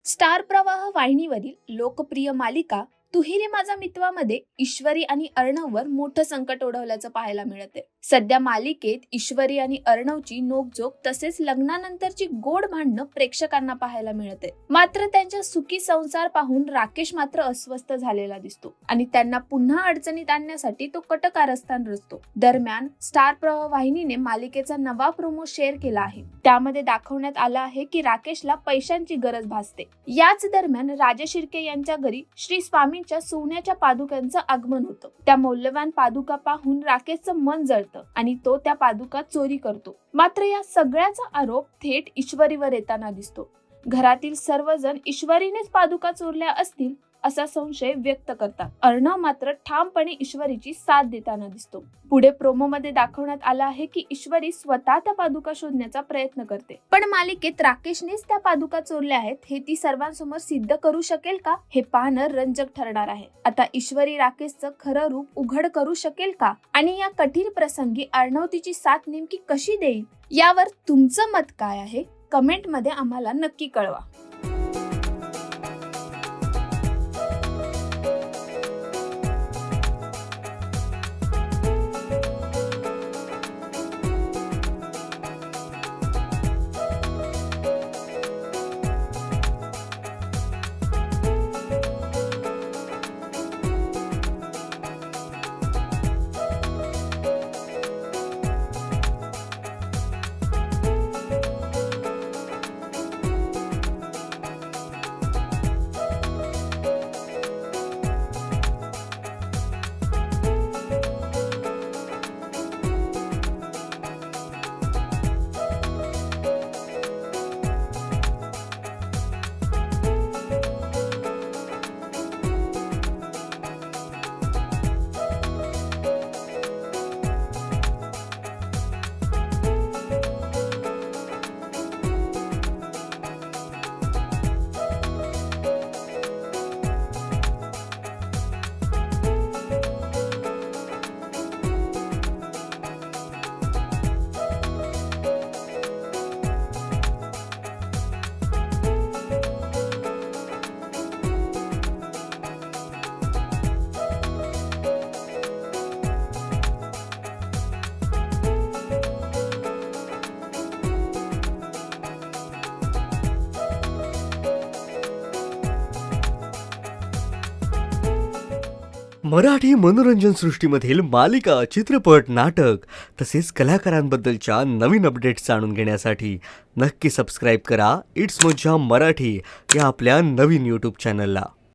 Star प्रवाह वाहिनीवरील लोकप्रिय मालिका तू ही रे माझा मित्रमध्ये ईश्वरी आणि अर्णववर मोठं संकट ओढवल्याचं पाहायला मिळते। सध्या मालिकेत ईश्वरी आणि अर्णवची नोकझोक तसेच लग्नानंतरची गोड भांडणं प्रेक्षकांना पाहायला मिळते। मात्र त्यांच्या सुखी संसार पाहून राकेश मात्र अस्वस्थ झालेला दिसतो आणि त्यांना पुन्हा अडचणीत आणण्यासाठी तो कटकारस्थान रचतो। दरम्यान स्टार प्रवाह वाहिनीने मालिकेचा नवा प्रोमो शेअर केला आहे। त्यामध्ये दाखवण्यात आलं आहे की राकेशला पैशांची गरज भासते। याच दरम्यान राजा शिर्के यांच्या घरी श्री स्वामींच्या सोन्याच्या पादुकांचं आगमन होतं। त्या मौल्यवान पादुका पाहून राकेशचं मन जळतं आणि तो त्या पादुका चोरी करतो। मात्र या सगळ्याचा आरोप थेट ईश्वरीवर येताना दिसतो। घरातील सर्वजण ईश्वरीनेच पादुका चोरल्या असतील असा संशय व्यक्त करतात। अर्णव मात्र ठामपणे ईश्वरीची साथ देताना दिसतो। पुढे प्रोमो मध्ये दाखवण्यात आलं आहे की ईश्वरी स्वतः त्या पादुका शोधण्याचा प्रयत्न करते, पण मालिकेत राकेशनेच त्या पादुका चोरल्या आहेत हे ती सर्वांसमोर सिद्ध करू शकेल का हे पाहणं रंजक ठरणार आहे। आता ईश्वरी राकेशचं खरं रूप उघड करू शकेल का आणि या कठीण प्रसंगी अर्णव तिची साथ नेमकी कशी देईल यावर तुमचं मत काय आहे कमेंट मध्ये आम्हाला नक्की कळवा। मराठी मनोरंजन सृष्टीमधील मालिका, चित्रपट, नाटक तसेच कलाकारांबद्दलच्या नवीन अपडेट्स जाणून घेण्यासाठी नक्की सबस्क्राईब करा इट्स मज्जा मराठी या आपल्या नवीन यूट्यूब चॅनलला।